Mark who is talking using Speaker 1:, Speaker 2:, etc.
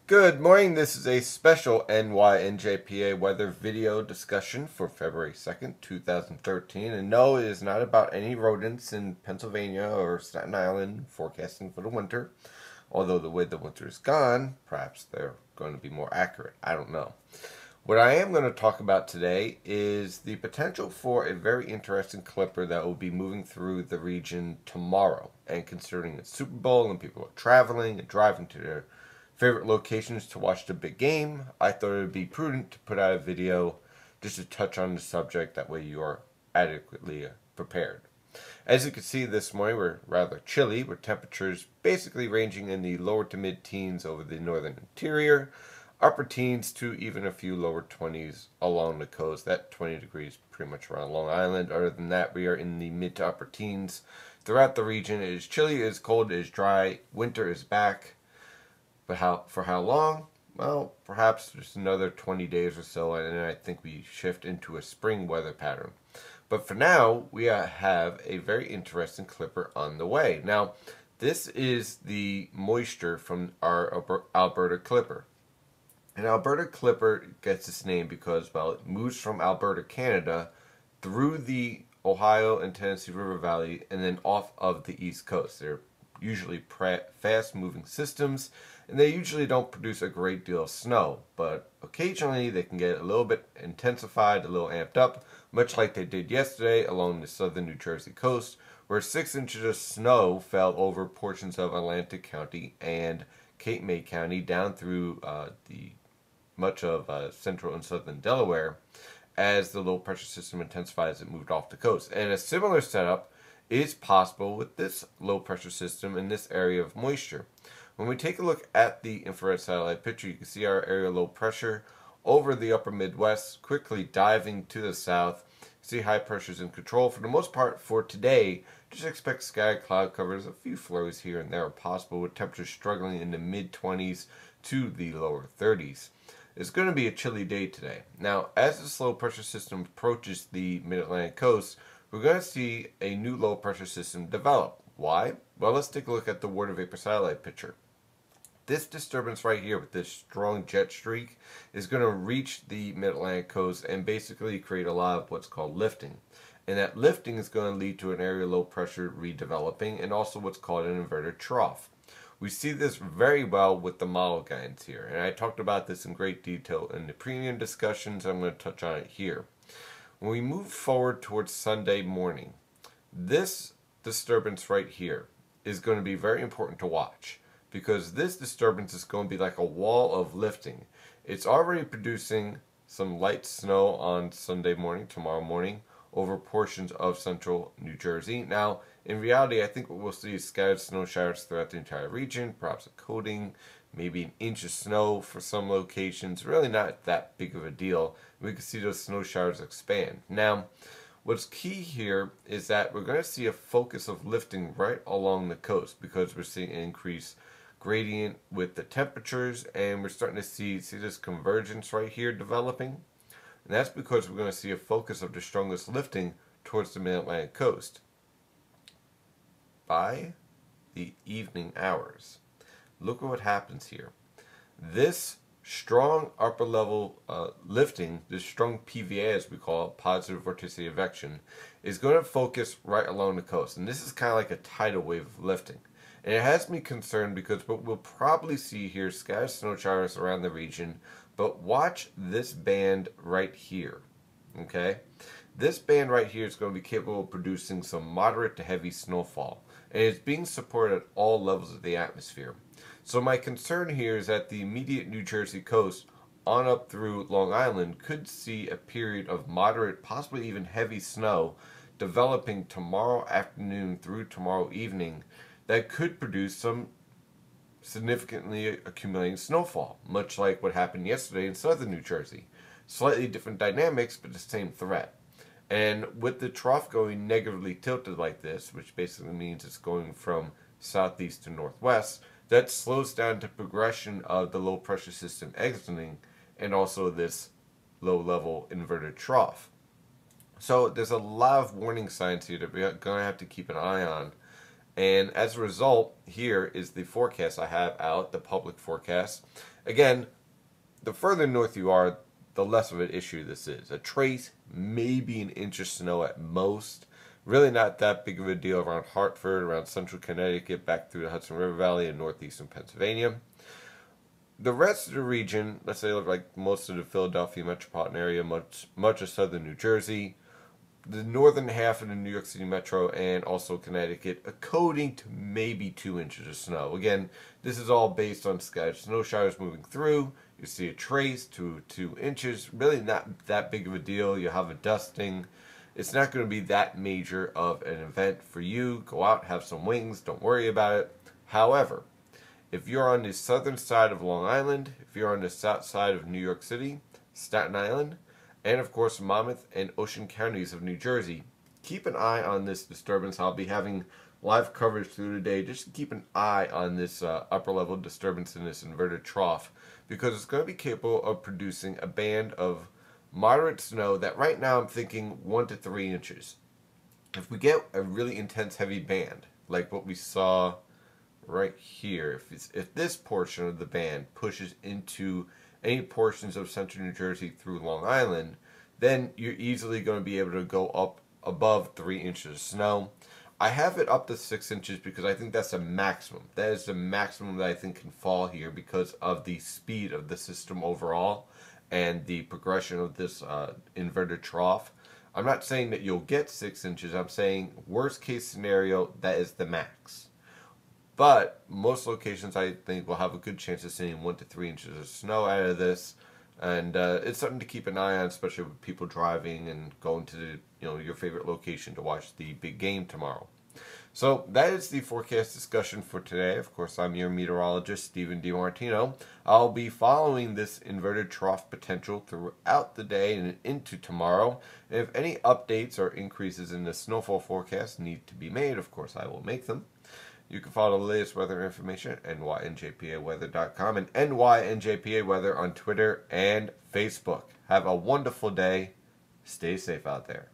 Speaker 1: Good morning. This is a special NYNJPA weather video discussion for February 2nd, 2013. And no, it is not about any rodents in Pennsylvania or Staten Island forecasting for the winter. Although the way the winter is gone, perhaps they're going to be more accurate. I don't know. What I am going to talk about today is the potential for a very interesting clipper that will be moving through the region tomorrow. And considering it's Super Bowl and people are traveling and driving to their favorite locations to watch the big game, I thought it would be prudent to put out a video just to touch on the subject. That way you are adequately prepared. As you can see this morning, we're rather chilly, with temperatures basically ranging in the lower to mid-teens over the northern interior, upper teens to even a few lower 20s along the coast. That 20 degrees pretty much around Long Island. Other than that, we are in the mid to upper teens throughout the region. It is chilly, it is cold, it is dry. Winter is back. But for how long? Well, perhaps just another 20 days or so, and then I think we shift into a spring weather pattern. But for now, we have a very interesting clipper on the way. Now, this is the moisture from our Alberta Clipper. An Alberta Clipper gets its name because, well, it moves from Alberta, Canada, through the Ohio and Tennessee River Valley, and then off of the East Coast. They're usually fast-moving systems, and they usually don't produce a great deal of snow, but occasionally they can get a little bit intensified, a little amped up, much like they did yesterday along the southern New Jersey coast, where 6 inches of snow fell over portions of Atlantic County and Cape May County down through the much of central and southern Delaware as the low pressure system intensified as it moved off the coast. And a similar setup is possible with this low pressure system in this area of moisture. When we take a look at the infrared satellite picture, you can see our area low pressure over the upper Midwest, quickly diving to the south. See high pressures in control. For the most part for today, just expect scattered cloud covers, a few flurries here and there are possible, with temperatures struggling in the mid-20s to the lower 30s. It's going to be a chilly day today. Now, as this low pressure system approaches the mid-Atlantic coast, we're going to see a new low pressure system develop. Why? Well, let's take a look at the water vapor satellite picture. This disturbance right here with this strong jet streak is going to reach the mid-Atlantic coast and basically create a lot of what's called lifting. And that lifting is going to lead to an area low pressure redeveloping and also what's called an inverted trough. We see this very well with the model guidance here, and I talked about this in great detail in the premium discussions. I'm going to touch on it here. When we move forward towards Sunday morning, this disturbance right here is going to be very important to watch, because this disturbance is going to be like a wall of lifting. It's already producing some light snow on Sunday morning, tomorrow morning, over portions of central New Jersey. Now, in reality, I think what we'll see is scattered snow showers throughout the entire region, perhaps a coating, maybe an inch of snow for some locations. Really not that big of a deal. We can see those snow showers expand. Now, what's key here is that we're going to see a focus of lifting right along the coast, because we're seeing an increased gradient with the temperatures, and we're starting to see this convergence right here developing. And that's because we're going to see a focus of the strongest lifting towards the mid-Atlantic coast by the evening hours. Look at what happens here. This strong upper level lifting, this strong PVA as we call it, positive vorticity advection, is going to focus right along the coast. And this is kind of like a tidal wave of lifting. And it has me concerned because what we'll probably see here is scattered snow showers around the region, but watch this band right here, okay? This band right here is going to be capable of producing some moderate to heavy snowfall, and it's being supported at all levels of the atmosphere. So my concern here is that the immediate New Jersey coast on up through Long Island could see a period of moderate, possibly even heavy snow developing tomorrow afternoon through tomorrow evening that could produce some significantly accumulating snowfall, much like what happened yesterday in southern New Jersey. Slightly different dynamics, but the same threat. And with the trough going negatively tilted like this, which basically means it's going from southeast to northwest, that slows down the progression of the low pressure system exiting and also this low level inverted trough. So there's a lot of warning signs here that we're going to have to keep an eye on. And as a result, here is the forecast I have out, the public forecast. Again, the further north you are, the less of an issue this is. A trace, maybe an inch of snow at most. Really not that big of a deal around Hartford, around central Connecticut, back through the Hudson River Valley and northeastern Pennsylvania. The rest of the region, let's say like most of the Philadelphia metropolitan area, much of southern New Jersey, the northern half of the New York City metro, and also Connecticut, a coating to maybe 2 inches of snow. Again, this is all based on scattered snow showers moving through. You see a trace to 2 inches, really not that big of a deal. You have a dusting. It's not going to be that major of an event for you. Go out, have some wings, don't worry about it. However, if you're on the southern side of Long Island, if you're on the south side of New York City, Staten Island, and of course Monmouth and Ocean counties of New Jersey, keep an eye on this disturbance. I'll be having live coverage through the day. Just keep an eye on this upper level disturbance in this inverted trough, because it's going to be capable of producing a band of moderate snow that right now I'm thinking 1 to 3 inches. If we get a really intense heavy band, like what we saw right here, if this portion of the band pushes into any portions of central New Jersey through Long Island, then you're easily going to be able to go up above 3 inches of snow. I have it up to 6 inches because I think that's a maximum. That is the maximum that I think can fall here because of the speed of the system overall and the progression of this inverted trough. I'm not saying that you'll get 6 inches. I'm saying worst case scenario, that is the max. But most locations I think will have a good chance of seeing 1 to 3 inches of snow out of this. And it's something to keep an eye on, especially with people driving and going to the, your favorite location to watch the big game tomorrow. So that is the forecast discussion for today. Of course, I'm your meteorologist, Stephen DiMartino. I'll be following this inverted trough potential throughout the day and into tomorrow. And if any updates or increases in the snowfall forecast need to be made, of course, I will make them. You can follow the latest weather information at nynjpaweather.com and nynjpaweather on Twitter and Facebook. Have a wonderful day. Stay safe out there.